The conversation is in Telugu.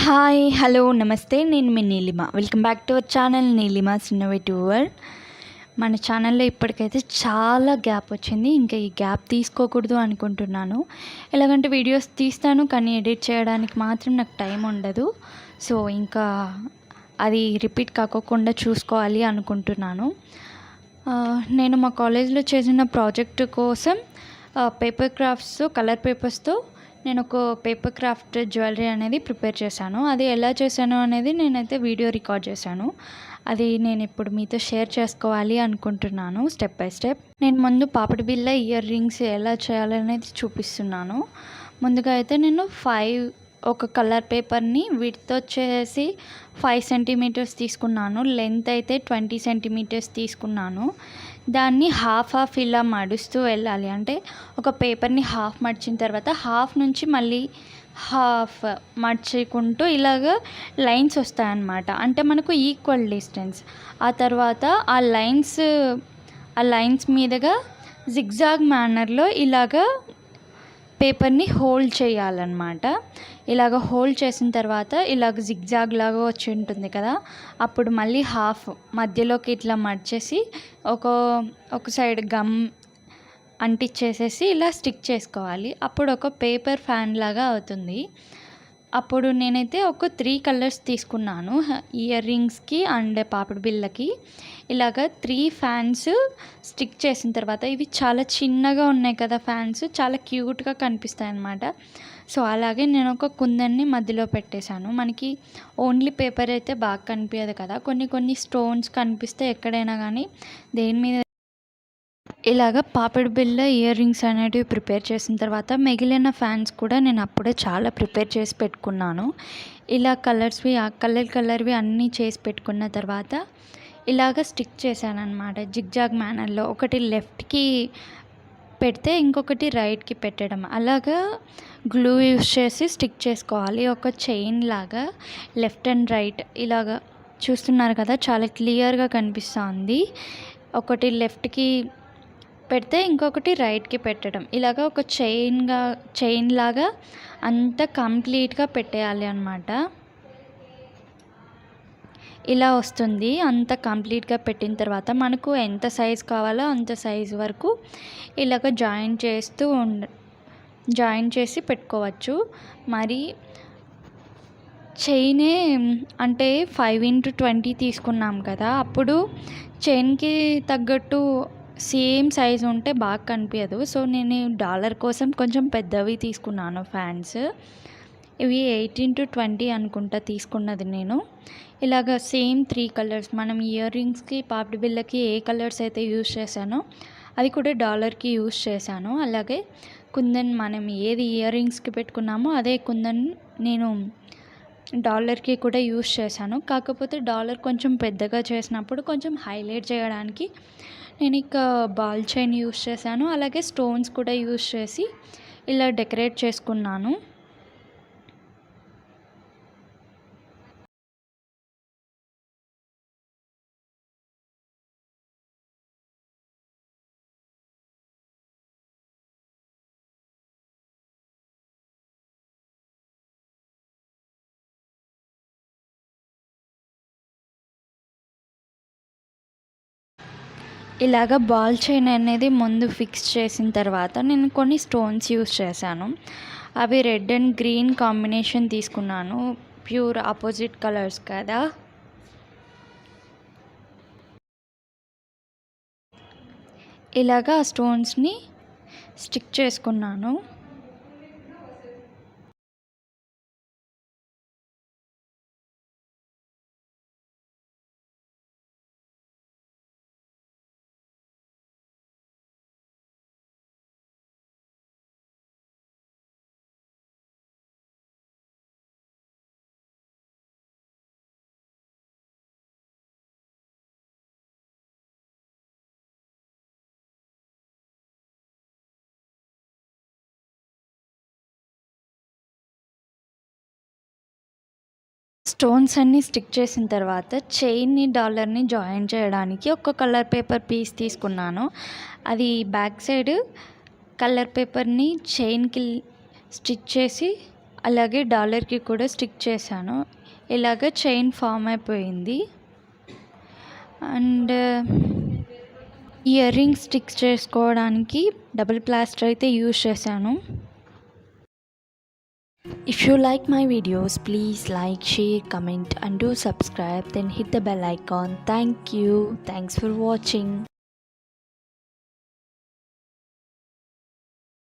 హాయ్ హలో నమస్తే, నేను మీ Neelima. Welcome back to our channel Neelima's innovative world. మన ఛానల్లో ఇప్పటికైతే చాలా గ్యాప్ వచ్చింది. ఇంకా ఈ గ్యాప్ తీసుకోకూడదు అనుకుంటున్నాను. ఎలాగంటే వీడియోస్ తీస్తాను, కానీ ఎడిట్ చేయడానికి మాత్రం నాకు టైం ఉండదు. సో ఇంకా అది రిపీట్ కాకోకుండా చూసుకోవాలి అనుకుంటున్నాను. నేను మా కాలేజ్లో చేసిన ప్రాజెక్ట్ కోసం పేపర్ క్రాఫ్ట్స్, కలర్ పేపర్స్తో నేను ఒక పేపర్ క్రాఫ్ట్ జ్యువెలరీ అనేది ప్రిపేర్ చేశాను. అది ఎలా చేశాను అనేది నేనైతే వీడియో రికార్డ్ చేశాను. అది నేను ఇప్పుడు మీతో షేర్ చేసుకోవాలి అనుకుంటున్నాను స్టెప్ బై స్టెప్. నేను ముందు పాపిడి బిళ్ళ ఇయర్ రింగ్స్ ఎలా చేయాలనేది చూపిస్తున్నాను. ముందుగా అయితే నేను ఒక కలర్ పేపర్ని విడ్త్ వచ్చేసి 5 సెంటీమీటర్స్ తీసుకున్నాను. లెంత్ అయితే 20 సెంటీమీటర్స్ తీసుకున్నాను. దాన్ని హాఫ్ ఇలా మడుస్తూ వెళ్ళాలి. అంటే ఒక పేపర్ని హాఫ్ మడిచిన తర్వాత హాఫ్ నుంచి మళ్ళీ హాఫ్ మర్చుకుంటూ ఇలాగ లైన్స్ వస్తాయన్నమాట. అంటే మనకు ఈక్వల్ డిస్టెన్స్. ఆ తర్వాత ఆ లైన్స్ మీదుగా జిగ్జాగ్ మేనర్లో ఇలాగ పేపర్ని హోల్డ్ చేయాలన్నమాట. ఇలాగ హోల్డ్ చేసిన తర్వాత ఇలాగ జిగ్జాగ్ లాగా వచ్చి ఉంటుంది కదా, అప్పుడు మళ్ళీ హాఫ్ మధ్యలోకి ఇట్లా మడిచేసి ఒక సైడ్ గమ్ అంటించేసేసి ఇలా స్టిక్ చేసుకోవాలి. అప్పుడు ఒక పేపర్ ఫ్యాన్ లాగా అవుతుంది. అప్పుడు నేనైతే ఒక 3 కలర్స్ తీసుకున్నాను ఇయర్ రింగ్స్కి అండ్ పాపిడి బిళ్ళకి. ఇలాగ 3 ఫ్యాన్స్ స్టిక్ చేసిన తర్వాత, ఇవి చాలా చిన్నగా ఉన్నాయి కదా ఫ్యాన్స్, చాలా క్యూట్గా కనిపిస్తాయి అన్నమాట. సో అలాగే నేను ఒక కుందన్ని మధ్యలో పెట్టేశాను. మనకి ఓన్లీ పేపర్ అయితే బాగా కనిపించదు కదా, కొన్ని స్టోన్స్ కనిపిస్తే ఎక్కడైనా కానీ దేని మీద. ఇలాగ పాపిడి బిళ్ళ ఇయర్ రింగ్స్ అనేటివి ప్రిపేర్ చేసిన తర్వాత మిగిలిన ఫ్యాన్స్ కూడా నేను అప్పుడే చాలా ప్రిపేర్ చేసి పెట్టుకున్నాను. ఇలా కలర్వి అన్నీ చేసి పెట్టుకున్న తర్వాత ఇలాగ స్టిక్ చేశాను అనమాట జిగ్జాగ్ మేనర్లో. ఒకటి లెఫ్ట్కి పెడితే ఇంకొకటి రైట్కి పెట్టడం, అలాగా గ్లూ యూస్ చేసి స్టిక్ చేసుకోవాలి. ఒక చైన్ లాగా లెఫ్ట్ అండ్ రైట్ ఇలాగా చూస్తున్నారు కదా, చాలా క్లియర్గా కనిపిస్తుంది. ఒకటి లెఫ్ట్కి పెడితే ఇంకొకటి రైట్కి పెట్టడం, ఇలాగ ఒక చైన్ లాగా అంతా కంప్లీట్గా పెట్టేయాలి అన్నమాట. ఇలా వస్తుంది. అంత కంప్లీట్గా పెట్టిన తర్వాత మనకు ఎంత సైజ్ కావాలో అంత సైజ్ వరకు ఇలాగ జాయిన్ చేసి పెట్టుకోవచ్చు. మరి చైనే అంటే 5x20 తీసుకున్నాం కదా, అప్పుడు చైన్కి తగ్గట్టు సేమ్ సైజు ఉంటే బాగా కనిపించదు. సో నేను డాలర్ కోసం కొంచెం పెద్దవి తీసుకున్నాను ఫ్యాన్స్. ఇవి 8x20 అనుకుంటా తీసుకున్నది నేను. ఇలాగ సేమ్ 3 కలర్స్, మనం ఇయర్ రింగ్స్కి పాపిడి బిళ్ళకి ఏ కలర్స్ అయితే యూస్ చేశానో అది కూడా డాలర్కి యూస్ చేశాను. అలాగే కుందన్ మనం ఏది ఇయర్ రింగ్స్కి పెట్టుకున్నామో అదే కుందన్ నేను డాలర్కి కూడా యూస్ చేశాను. కాకపోతే డాలర్ కొంచెం పెద్దగా చేసినప్పుడు కొంచెం హైలైట్ చేయడానికి నేను ఇక బాల్ చైన్ యూస్ చేశాను. అలాగే స్టోన్స్ కూడా యూస్ చేసి ఇలా డెకరేట్ చేసుకున్నాను. ఇలాగ బాల్ చైన్ అనేది ముందు ఫిక్స్ చేసిన తర్వాత నేను కొన్ని స్టోన్స్ యూస్ చేశాను. అవి రెడ్ అండ్ గ్రీన్ కాంబినేషన్ తీసుకున్నాను, ప్యూర్ ఆపోజిట్ కలర్స్ కదా. ఇలాగ ఆ స్టోన్స్ని స్టిక్ చేసుకున్నాను. స్టోన్స్ అన్నీ స్టిక్ చేసిన తర్వాత చైన్ని డాలర్ని జాయిన్ చేయడానికి ఒక కలర్ పేపర్ పీస్ తీసుకున్నాను. అది బ్యాక్ సైడ్ కలర్ పేపర్ని చైన్కి స్టిచ్ చేసి అలాగే డాలర్కి కూడా స్టిక్ చేశాను. ఇలాగ చైన్ ఫామ్ అయిపోయింది. అండ్ ఇయర్ రింగ్స్ స్టిక్ చేసుకోవడానికి డబుల్ ప్లాస్టర్ అయితే యూజ్ చేశాను. If you like my videos, please like, share, comment and do subscribe. Then hit the bell icon. Thank you. Thanks for watching.